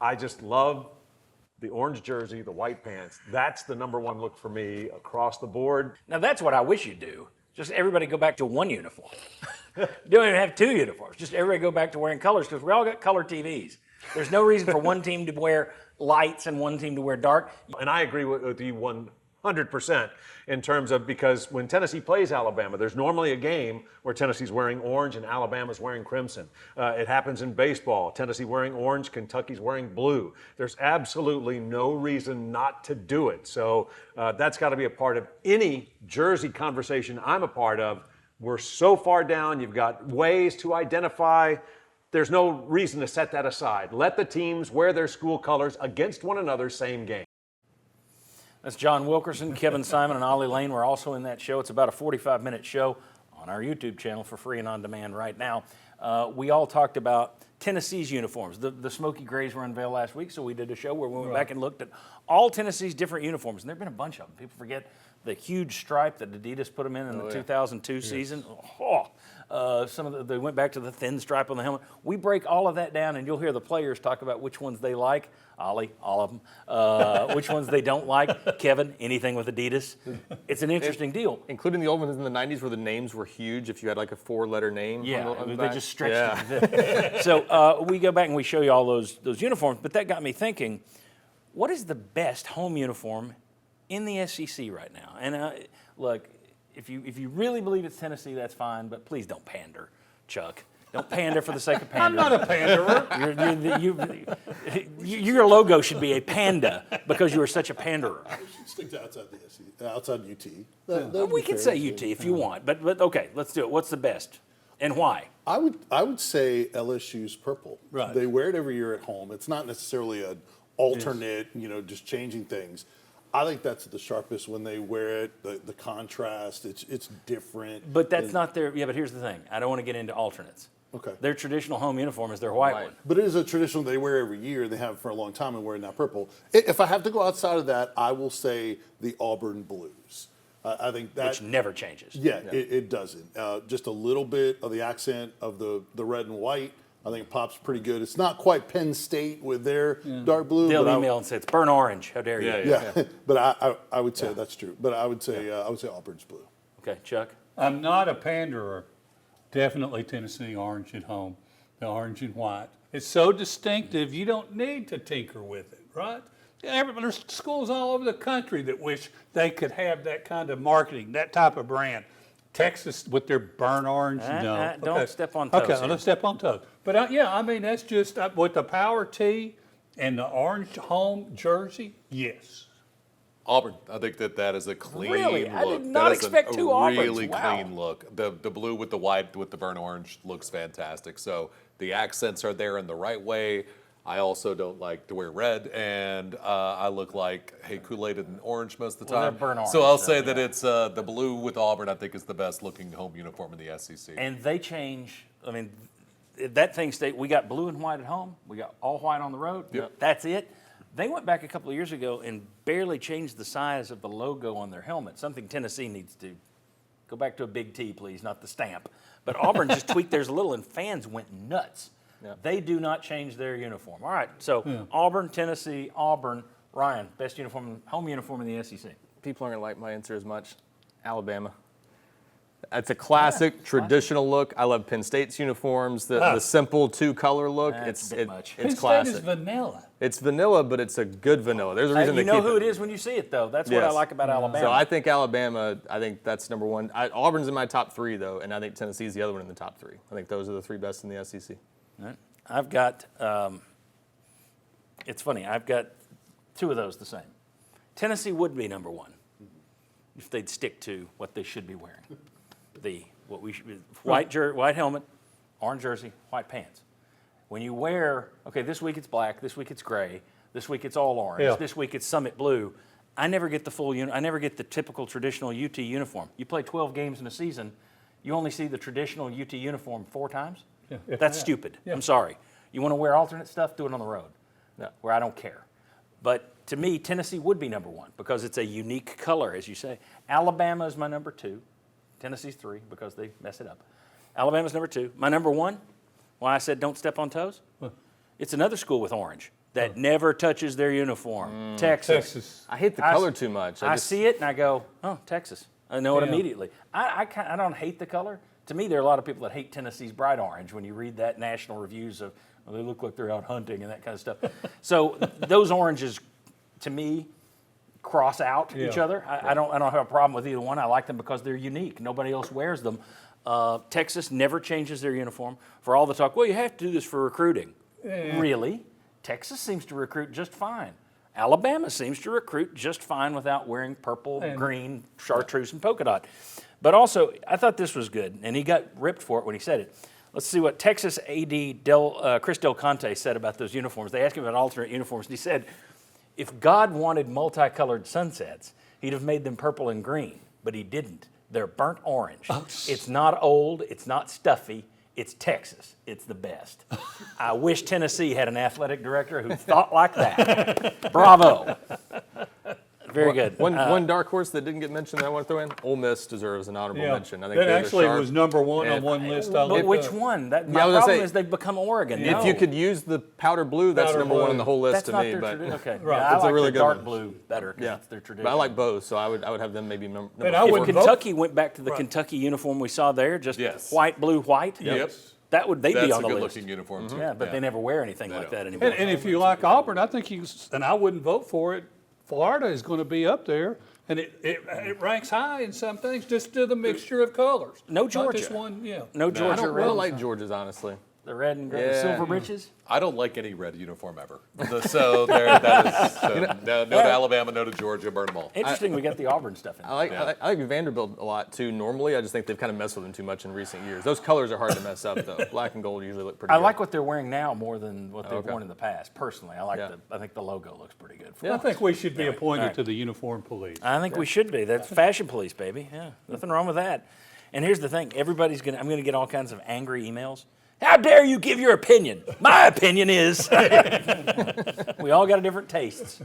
I just love the orange jersey, the white pants. That's the number one look for me across the board. Now that's what I wish you'd do. Just everybody go back to one uniform. Don't even have two uniforms. Just everybody go back to wearing colors because we all got color TVs. There's no reason for one team to wear lights and one team to wear dark. And I agree with you 100% in terms of, because when Tennessee plays Alabama, there's normally a game where Tennessee's wearing orange and Alabama's wearing crimson. It happens in baseball. Tennessee wearing orange, Kentucky's wearing blue. There's absolutely no reason not to do it. So that's got to be a part of any jersey conversation I'm a part of. We're so far down. You've got ways to identify. There's no reason to set that aside. Let the teams wear their school colors against one another, same game. That's John Wilkerson, Kevin Simon, and Ollie Lane. We're also in that show. It's about a 45-minute show on our YouTube channel for free and on demand right now. We all talked about Tennessee's uniforms. The Smoky Grays were unveiled last week, so we did a show where we went back and looked at all Tennessee's different uniforms. And there have been a bunch of them. People forget the huge stripe that Adidas put them in the 2002 season. They went back to the thin stripe on the helmet. We break all of that down, and you'll hear the players talk about which ones they like. Ollie, all of them. Which ones they don't like. Kevin, anything with Adidas. It's an interesting deal. Including the old ones in the 90s where the names were huge if you had like a 4-letter name. Yeah, they just stretched it. So we go back and we show you all those uniforms, but that got me thinking, what is the best home uniform in the SEC right now? And look, if you really believe it's Tennessee, that's fine, but please don't pander, Chuck. Don't pander for the sake of pandering. I'm not a panderer. Your logo should be a panda because you are such a panderer. We should stick to outside the SEC, outside UT. We can say UT if you want, but okay, let's do it. What's the best and why? I would say LSU's purple. Right. They wear it every year at home. It's not necessarily an alternate, just changing things. I think that's the sharpest when they wear it. The contrast, it's different. But that's not their. Yeah, but here's the thing. I don't want to get into alternates. Okay. Their traditional home uniform is their white one. But it is a traditional they wear every year. They have for a long time and wearing that purple. If I have to go outside of that, I will say the Auburn blues. I think that which never changes. Yeah, it doesn't. Just a little bit of the accent of the red and white. I think pops pretty good. It's not quite Penn State with their dark blue. They'll email and say it's burnt orange. How dare you? Yeah. But I would say that's true. But I would say Auburn's blue. Okay, Chuck. I'm not a panderer. Definitely Tennessee orange at home, the orange and white. It's so distinctive, you don't need to tinker with it, right? There's schools all over the country that wish they could have that kind of marketing, that type of brand. Texas with their burnt orange, no. Don't step on toes. Okay, here. let's step on toes. But that's just with the power tee and the orange home jersey, yes. Auburn, I think that is a clean Really? look. I did not That is expect two Auburns. really Wow. clean look. The blue with the white with the burnt orange looks fantastic. So the accents are there in the right way. I also don't like to wear red, and I look like Kool-Aid and orange most of the Well, time. they're burnt so orange, I'll so, say that yeah. it's the blue with Auburn. I think is the best looking home uniform in the SEC. And they change. I mean, that thing stayed. We got blue and white at home. We got all white on the road. Yep. That's it. They went back a couple of years ago and barely changed the size of the logo on their helmet. Something Tennessee needs to go back to a big T, please, not the stamp. But Auburn just tweaked theirs a little, and fans went nuts. Yeah. They do not change their uniform. All right, so Auburn, Tennessee, Auburn. Ryan, best uniform, home uniform in the SEC. People aren't going to like my answer as much. Alabama. It's a classic, traditional look. I love Penn State's uniforms, the simple two-color look. That's a bit much. Penn It's State classic. is vanilla. It's vanilla, but it's a good vanilla. There's a reason You to know keep who it. it is when you see it, though. That's what I Yes. like about Alabama. So I think Alabama, that's number one. Auburn's in my top three, though, and I think Tennessee's the other one in the top three. I think those are the three best in the SEC. All right. I've got, it's funny, I've got two of those the same. Tennessee would be number one if they'd stick to what they should be wearing. White helmet, orange jersey, white pants. When you wear, this week it's black, this week it's gray, this week it's all orange, this week it's summit blue. I never get I never get the typical traditional UT uniform. You play 12 games in a season, you only see the traditional UT uniform 4 times? That's stupid. I'm sorry. You want to wear alternate stuff, do it on the road, where I don't care. But to me, Tennessee would be number one because it's a unique color, as you say. Alabama is my number 2. Tennessee's 3 because they mess it up. Alabama's number 2. My number 1, why I said don't step on toes, it's another school with orange. that never touches their uniform. Texas. Texas. I hate the color too much. I just- see it and I go, oh, Texas. I know it Yeah. immediately. I don't hate the color. To me, there are a lot of people that hate Tennessee's bright orange when you read that national reviews of, well, they look like they're out hunting and that kind of stuff. So those oranges, to me, cross out each Yeah. other. I don't have a problem with either one. I like them because they're unique. Nobody else wears them. Texas never changes their uniform. For all the talk, well, you have to do this for recruiting. Really? Texas seems to recruit just fine. Alabama seems to recruit just fine without wearing purple, green, chartreuse, and polka dot. But also, I thought this was good, and he got ripped for it when he said it. Let's see what Texas AD Chris Del Conte said about those uniforms. They asked him about alternate uniforms, and he said, if God wanted multicolored sunsets, he'd have made them purple and green, but he didn't. They're burnt orange. It's not old, it's not stuffy, it's Texas. It's the best. I wish Tennessee had an athletic director who thought like that. Bravo. Very good. One dark horse that didn't get mentioned that I want to throw in, Ole Miss deserves an honorable mention. I think that they're actually sharp. was number one on And- one list. But which one? My I was gonna problem say, is they've become Oregon. If No. you could use the powder blue, that's Powder number one blue. on the whole list That's to not me. their But tradition. Okay. Right. Yeah, I It's a like really the good dark one. blue better because yeah, it's their tradition. but I like both, so I would have them maybe number And I four. would If vote- Kentucky went back to the Kentucky uniform we saw there, just Yes. white, blue, white, Yep. they'd That's be a on the good list. looking uniform too. Yeah, but they never wear anything like that anymore. And if you like Auburn, I think and I wouldn't vote for it. Florida is going to be up there, and it ranks high in some things just to the mixture of colors. No Not Georgia. just one, yeah. No I Georgia don't red. really like Georgia's, honestly. The red and gray, Yeah. silver breeches. I don't like any red uniform ever. So that is no to Alabama, no to Georgia, burn them all. Interesting, we got the Auburn stuff in. I like Vanderbilt a lot too. Normally, I just think they've kind of messed with them too much in recent years. Those colors are hard to mess up though. Black and gold usually look pretty. I good. like what they're wearing now more than what they've Okay. worn in the past. Personally, I like Yeah. I think the logo looks pretty good. I think we should be appointed Alright. to the uniform police. I think we should be. That's fashion police, baby. Yeah, nothing wrong with that. And here's the thing: I'm gonna get all kinds of angry emails. How dare you give your opinion? My opinion is. We all got a different tastes.